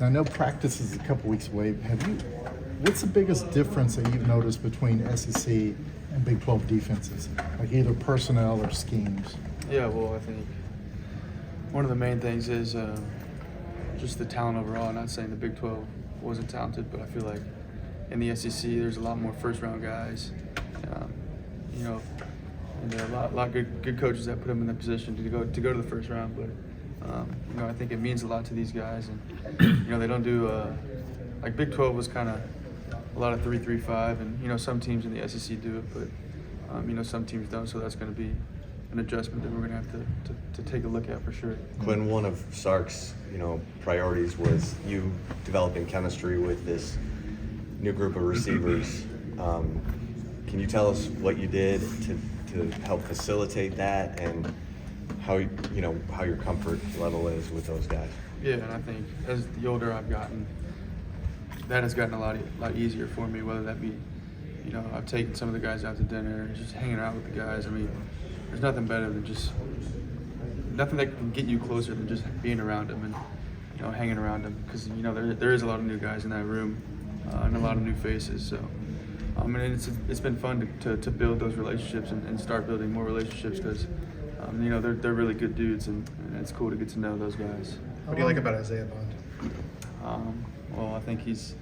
I know practice is a couple weeks away. What's the biggest difference that you've noticed between SEC and Big 12 defenses, like either personnel or schemes? Yeah, well, I think one of the main things is just the talent overall. I'm not saying the Big 12 wasn't talented, but I feel like in the SEC there's a lot more first-round guys, and there are a lot of good coaches that put them in the position to go to the first round. But I think it means a lot to these guys, and they don't do like Big 12 was kind of a lot of 3-3-5, and some teams in the SEC do it, but some teams don't. So that's going to be an adjustment that we're going to have to take a look at for sure. Quinn, one of Sark's priorities was you developing chemistry with this new group of receivers. Can you tell us what you did to help facilitate that, and how your comfort level is with those guys? Yeah, and I think as the older I've gotten, that has gotten a lot easier for me. Whether that be, I've taken some of the guys out to dinner, just hanging out with the guys. I mean, there's nothing better than nothing that can get you closer than just being around them and hanging around them, because there is a lot of new guys in that room and a lot of new faces. So and it's been fun to build those relationships and start building more relationships, because they're really good dudes, and it's cool to get to know those guys. What do you like about Isaiah Bond? Well, I think he's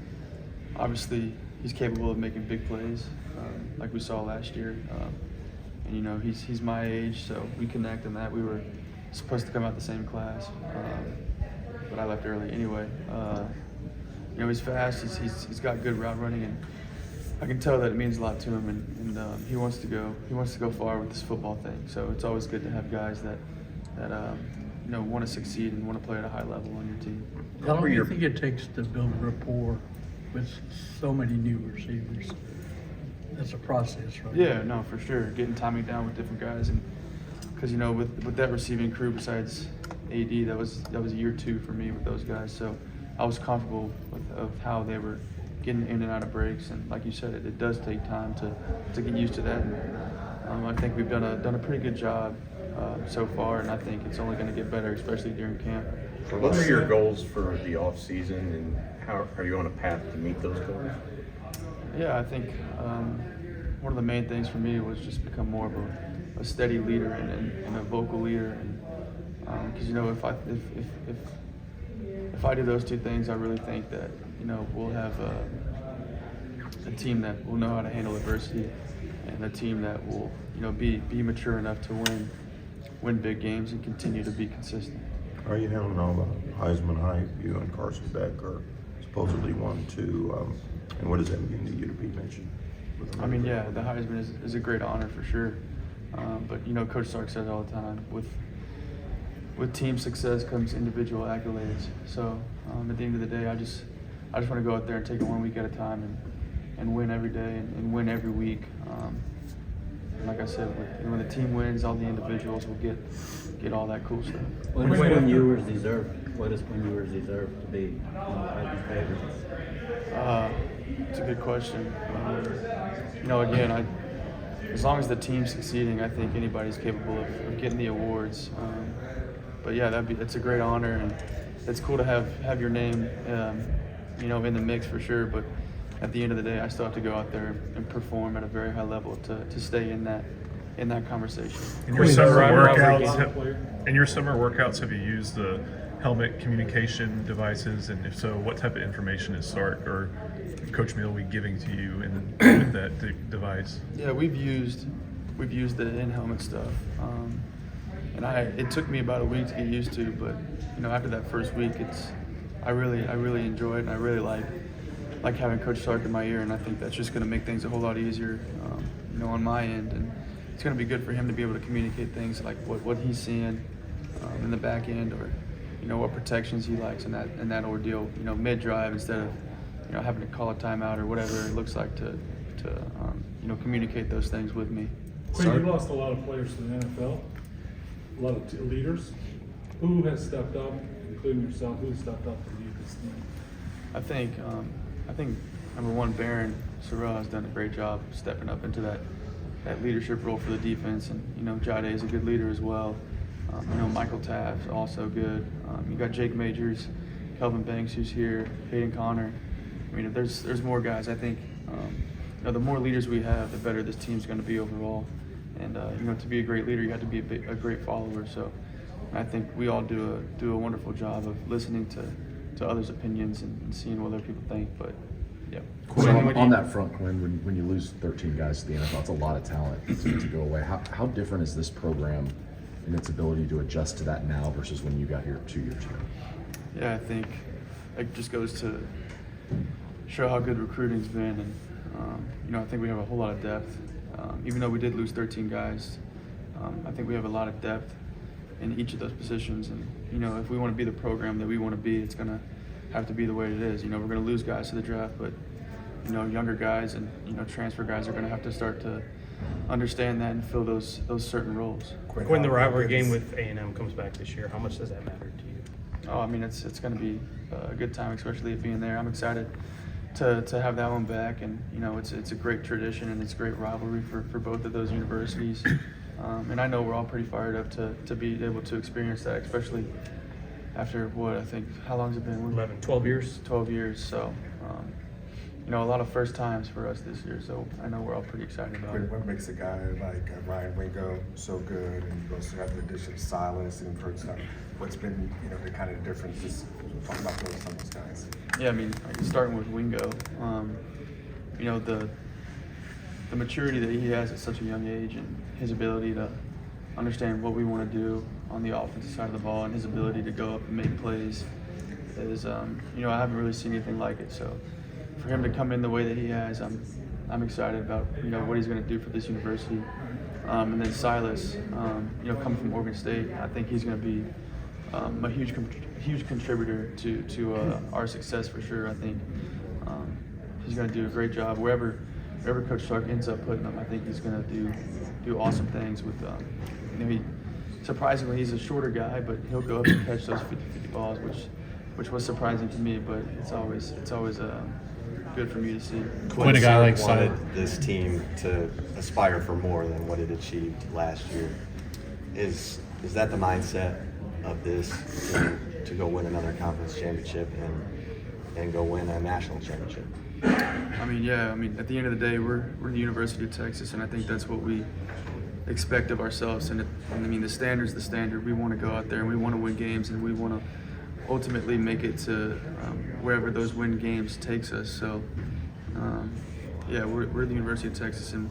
capable of making big plays, like we saw last year. And he's my age, so we connect in that. We were supposed to come out the same class, but I left early anyway. He's fast. He's got good route running, and I can tell that it means a lot to him, and he wants to go far with this football thing. So it's always good to have guys that want to succeed and want to play at a high level on your team. How long do you think it takes to build rapport with so many new receivers? That's a process, right? Yeah, no, for sure. Getting timing down with different guys, and because with that receiving crew, besides AD, that was year 2 for me with those guys. So I was comfortable of how they were getting in and out of breaks, and like you said, it does take time to get used to that. And I think we've done a pretty good job so far, and I think it's only going to get better, especially during camp. What are your goals for the off season, and how are you on a path to meet those goals? Yeah, I think one of the main things for me was just become more of a steady leader and a vocal leader, and because if I do those two things, I really think that we'll have a team that will know how to handle adversity, and a team that will be mature enough to win big games and continue to be consistent. How are you handling all the Heisman hype? You and Carson Beck are supposedly 1-2, and what does that mean to you to be mentioned? I mean, yeah, the Heisman is a great honor for sure, but Coach Sark says all the time, with team success comes individual accolades. So at the end of the day, I just want to go out there and take it one week at a time and win every day and win every week. And like I said, when the team wins, all the individuals will get all that cool stuff. What does Quinn Ewers deserve? What does Quinn Ewers deserve to be one of the Heisman favorites? It's a good question. Again, as long as the team's succeeding, I think anybody's capable of getting the awards. But yeah, that's a great honor, and it's cool to have your name, in the mix for sure. But at the end of the day, I still have to go out there and perform at a very high level to stay in that conversation. In your summer workouts, have you used the helmet communication devices? And if so, what type of information is Sark or Coach Milwee giving to you with that device? Yeah, we've used the in-helmet stuff, and it took me about a week to get used to. But after that first week, I really enjoy it, and I really like having Coach Sark in my ear, and I think that's just going to make things a whole lot easier, on my end, and it's going to be good for him to be able to communicate things like what he's seeing in the back end, or what protections he likes in that ordeal, mid-drive, instead of having to call a timeout or whatever it looks like to communicate those things with me. Quinn, you lost a lot of players to the NFL, a lot of leaders. Who has stepped up, including yourself? Who has stepped up to lead this team? I think number one, Barron Sorrell has done a great job stepping up into that leadership role for the defense, and Jade is a good leader as well. Michael Taft's also good. You got Jake Majors Kelvin Banks, who's here, Hayden Connor. I mean, there's more guys. I think the more leaders we have, the better this team's going to be overall. And to be a great leader, you have to be a great follower. So I think we all do a wonderful job of listening to others' opinions and seeing what other people think. But yeah. So on that front, Quinn, when you lose 13 guys to the NFL, it's a lot of talent to go away. How different is this program in its ability to adjust to that now versus when you got here 2 years ago? Yeah, I think it just goes to show how good recruiting's been, and I think we have a whole lot of depth. Even though we did lose 13 guys, I think we have a lot of depth in each of those positions. And if we want to be the program that we want to be, it's going to have to be the way it is. We're going to lose guys to the draft, but younger guys and transfer guys are going to have to start to understand that and fill those certain roles. When the rivalry game with A&M comes back this year, how much does that matter to you? Oh, I mean, it's going to be a good time, especially being there. I'm excited to have that one back, and it's a great tradition and it's a great rivalry for both of those universities. And I know we're all pretty fired up to be able to experience that, especially after how long has it been? 12 years. 12 years. So, a lot of first times for us this year. So I know we're all pretty excited about it. What makes a guy like Ryan Wingo so good, and you also have the addition of Silas and Perkstone? What's been the kind of difference? Just talk about some of those guys. Yeah, I mean, starting with Wingo, the maturity that he has at such a young age, and his ability to understand what we want to do on the offensive side of the ball, and his ability to go up and make plays is, I haven't really seen anything like it. So for him to come in the way that he has, I'm excited about what he's going to do for this university. And then Silas, coming from Oregon State, I think he's going to be a huge contributor to our success for sure. I think he's going to do a great job wherever Coach Stark ends up putting him. I think he's going to do awesome things with. Surprisingly, he's a shorter guy, but he'll go up and catch those 50-50 balls, which was surprising to me. But it's always good for me to see. Quinn, a guy like wanted this team to aspire for more than what it achieved last year. Is that the mindset of this to go win another conference championship and go win a national championship? I mean, at the end of the day, we're the University of Texas, and I think that's what we expect of ourselves. And the standard's the standard. We want to go out there and we want to win games, and we want to ultimately make it to wherever those win games takes us. So, we're the University of Texas, and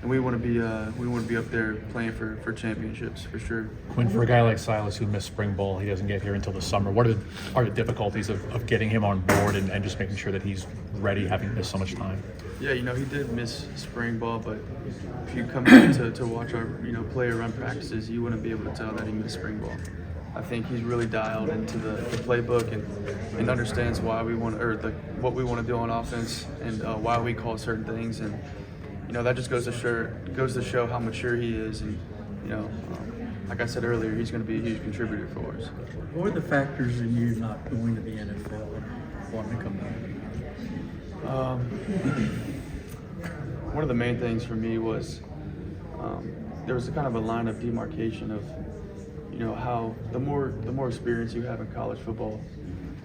we want to be up there playing for championships for sure. When for a guy like Silas who missed spring ball, he doesn't get here until the summer. What are the difficulties of getting him on board and just making sure that he's ready, having missed so much time? Yeah, he did miss spring ball, but if you come in to watch our player run practices, you wouldn't be able to tell that he missed spring ball. I think he's really dialed into the playbook and understands why we want what we want to do on offense and why we call certain things, and that just goes to show how mature he is, and like I said earlier, he's going to be a huge contributor for us. What are the factors in you not going to the NFL and wanting to come back? One of the main things for me was there was a kind of a line of demarcation of how the more experience you have in college football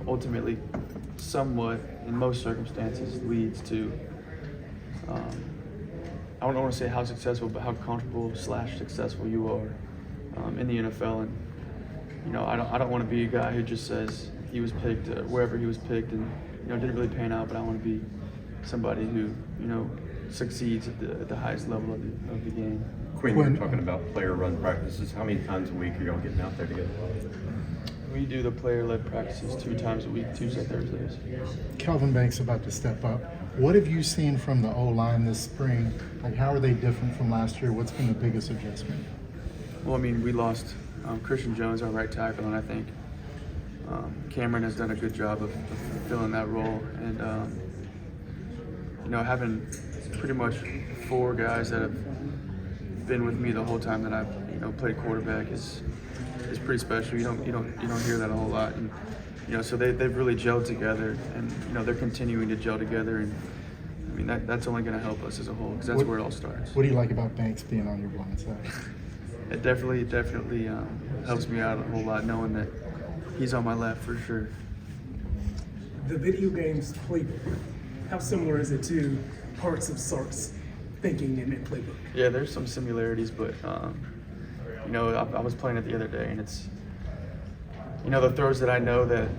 ultimately somewhat in most circumstances leads to I don't want to say how successful, but how comfortable / successful you are in the NFL. And I don't want to be a guy who just says he was picked wherever he was picked and didn't really pan out. But I want to be somebody who succeeds at the highest level of the game. Quinn, you're talking about player run practices. How many times a week are y'all getting out there together? We do the player-led practices 2 times a week, Tuesday, Thursdays. Kelvin Banks about to step up. What have you seen from the O-line this spring? Like, how are they different from last year? What's been the biggest adjustment? Well, we lost Christian Jones, our right tackle, and I think Cameron has done a good job of filling that role. And having pretty much 4 guys that have been with me the whole time that I've played quarterback is pretty special. You don't hear that a whole lot, and so they've really gelled together, and they're continuing to gel together, and that's only going to help us as a whole, because that's where it all starts. What do you like about Banks being on your blind side? It definitely helps me out a whole lot knowing that he's on my left for sure. The video game's playbook, how similar is it to parts of Sark's thinking in that playbook? Yeah, there's some similarities, but you know, I was playing it the other day, and it's, you know, the throws that I know that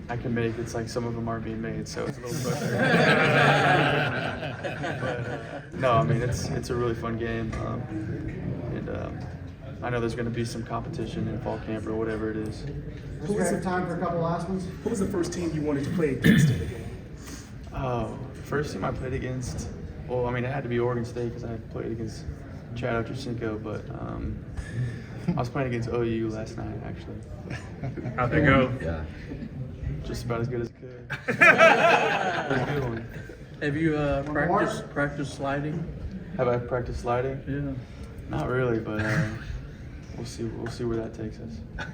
I can make, it's like some of them aren't being made, so it's a little frustrating. But, no, I mean, it's a really fun game, and I know there's going to be some competition in fall camp or whatever it is. Who was the time for a couple last ones? Who was the first team you wanted to play against in the game? Oh, first team I played against, well, I mean, it had to be Oregon State because I played against Chad Ochocinco, but I was playing against OU last night, actually. How'd they go? Yeah. Just about as good as it could. It was a good one. Have you practiced sliding? Have I practiced sliding? Yeah. Not really, but we'll see where that takes us.